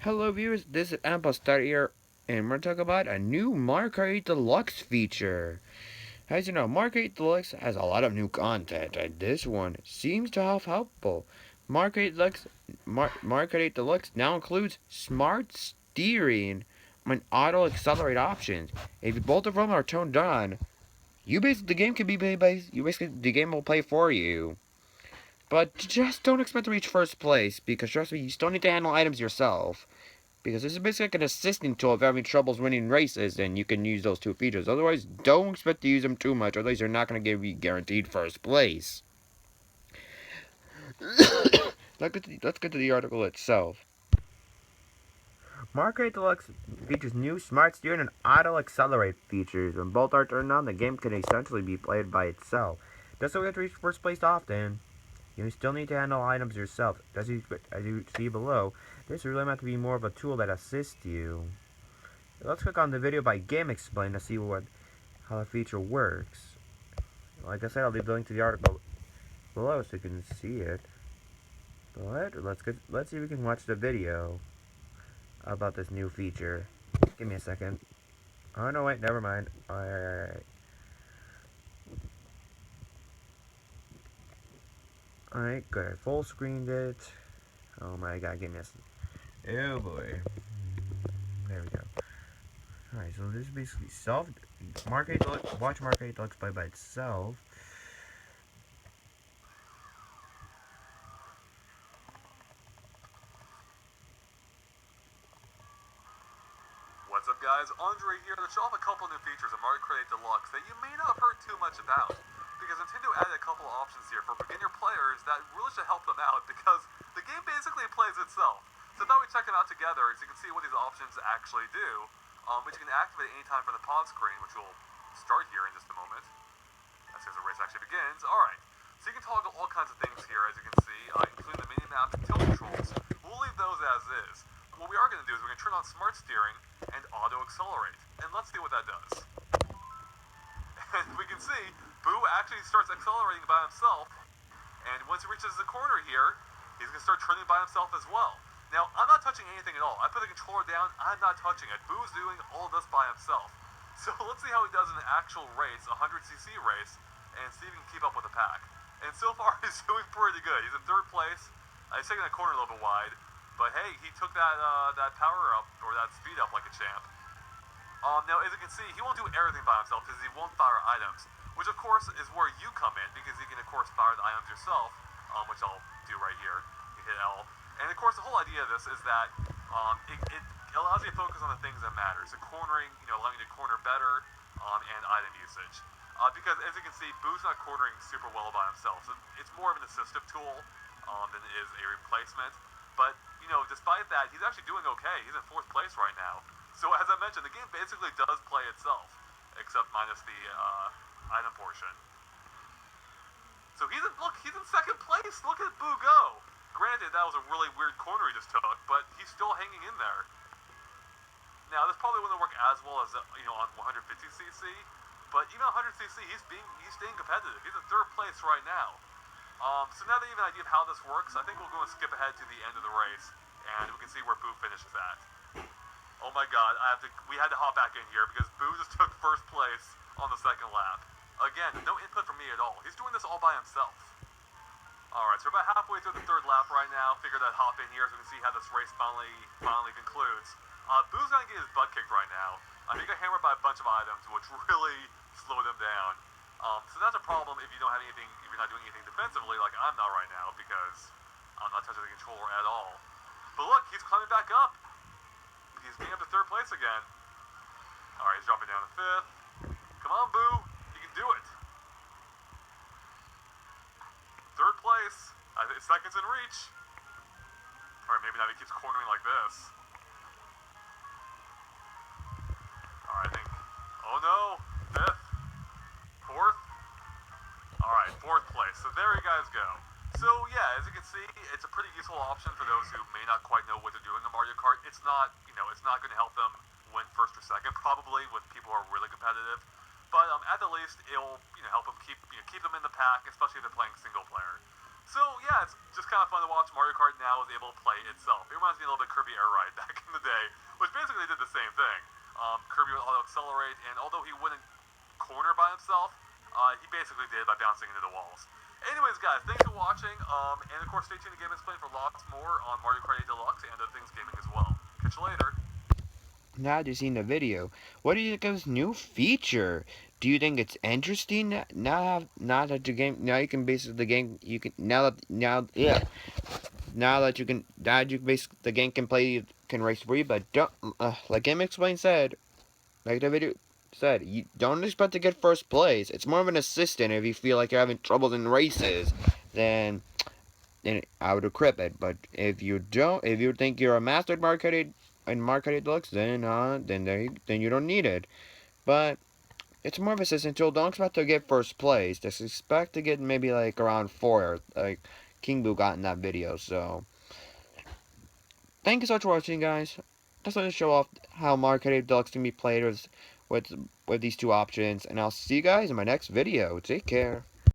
Hello viewers, this is Ampostar here, and we're talking about a new Mario Kart Deluxe feature. As you know, Mario Kart Deluxe has a lot of new content, and this one seems to have helpful. Mario Kart Deluxe now includes smart steering and auto accelerate options. If both of them are turned on, the game can be played by the game will play for you. But just don't expect to reach first place, because trust me, you still need to handle items yourself. Because this is basically like an assisting tool if you're having troubles winning races, and you can use those two features. Otherwise, don't expect to use them too much, otherwise you're not going to give you guaranteed first place. Let's get to the article itself. Mario Kart Deluxe features new smart steering and auto accelerate features. When both are turned on, the game can essentially be played by itself. Just so we have to reach first place often, you still need to handle items yourself. As you see below, this really meant to be more of a tool that assists you. Let's click on the video by GameXplain to see how the feature works. Like I said, I'll leave the link to the article below so you can see it. But let's see if we can watch the video about this new feature. Give me a second. Oh no, wait, never mind. Alright. Alright, good. I full screened it. Oh my god, give me a second. Oh boy. There we go. Alright, so this is basically watch Mario Kart Deluxe play by itself. What's up guys, Andre here to show off a couple new features of Mario Kart Deluxe that you may not have heard too much about. Because Nintendo added a couple of options here for beginner players that really should help them out because the game basically plays itself. So I thought we'd check them out together so you can see what these options actually do, which you can activate anytime from the pause screen, which will start here in just a moment, as soon as the race actually begins. Alright, so you can toggle all kinds of things here as you can see, including the mini-map and tilt controls. We'll leave those as is. What we are going to do is we're going to turn on smart steering and auto accelerate. And let's see what that does. And we can see Boo actually starts accelerating by himself. And once he reaches the corner here, he's going to start turning by himself as well. Now, I'm not touching anything at all. I put the controller down, I'm not touching it. Boo's doing all of this by himself. So let's see how he does in an actual race, a 100cc race, and see if he can keep up with the pack. And so far, he's doing pretty good. He's in third place. He's taking that corner a little bit wide. But hey, he took that power up, or that speed up like a champ. Now, as you can see, he won't do everything by himself because he won't fire items, which of course is where you come in because you can of course fire the items yourself, which I'll do right here. You hit L, and of course the whole idea of this is that it allows you to focus on the things that matter. So cornering, allowing you to corner better, and item usage. Because as you can see, Boo's not cornering super well by himself, so it's more of an assistive tool than it is a replacement. But despite that, he's actually doing okay. He's in fourth place right now. So as I mentioned, the game basically does play itself, except minus the item portion. So he's in second place. Look at Boo go. Granted, that was a really weird corner he just took, but he's still hanging in there. Now, this probably wouldn't work as well as on 150cc, but even on 100cc, he's staying competitive. He's in third place right now. So now that you have an idea of how this works, I think we'll go and skip ahead to the end of the race, and we can see where Boo finishes at. Oh my god, we had to hop back in here because Boo just took first place on the second lap. Again, no input from me at all. He's doing this all by himself. Alright, so we're about halfway through the third lap right now. Figured I'd hop in here so we can see how this race finally concludes. Boo's gonna get his butt kicked right now. He got hammered by a bunch of items, which really slowed him down. So that's a problem if you don't have anything, if you're not doing anything defensively like I'm not right now because I'm not touching the controller at all. But look, he's climbing back up. He's getting up to third place again. Alright, he's dropping down to fifth. Come on, Boo. You can do it. Third place. Seconds in reach. Alright, maybe not if he keeps cornering like this. Alright, I think. Oh no. Fifth. Fourth. Alright, fourth place. So there you guys go. So yeah, as you can see, it's a pretty useful option for those who may not quite know what they're doing in Mario Kart. It's not going to help them win first or second, probably with people who are really competitive. But at the least, it'll help them keep them in the pack, especially if they're playing single player. So yeah, it's just kind of fun to watch Mario Kart now is able to play itself. It reminds me a little bit Kirby Air Ride back in the day, which basically did the same thing. Kirby would auto accelerate, and although he wouldn't corner by himself, he basically did by bouncing into the walls. Anyways, guys, thanks for watching, and of course, stay tuned to GameXplain for lots more on Mario Kart 8 Deluxe and other things gaming as well. Catch you later. Now that you've seen the video, what do you think of this new feature? Do you think it's interesting now that the game now you can basically the game you can now that you can basically the game can race free, but don't like GameXplain said, like the video said, you don't expect to get first place. It's more of an assistant if you feel like you're having trouble in races, then I would equip it. But if you don't, if you think you're a master at Mario Kart Deluxe, then you don't need it. But it's more of a assistant tool. Don't expect to get first place. Just expect to get maybe like around 4, like King Boo got in that video. So thank you so much for watching, guys. Just wanted to show off how Mario Kart Deluxe can be played with these two options, and I'll see you guys in my next video. Take care.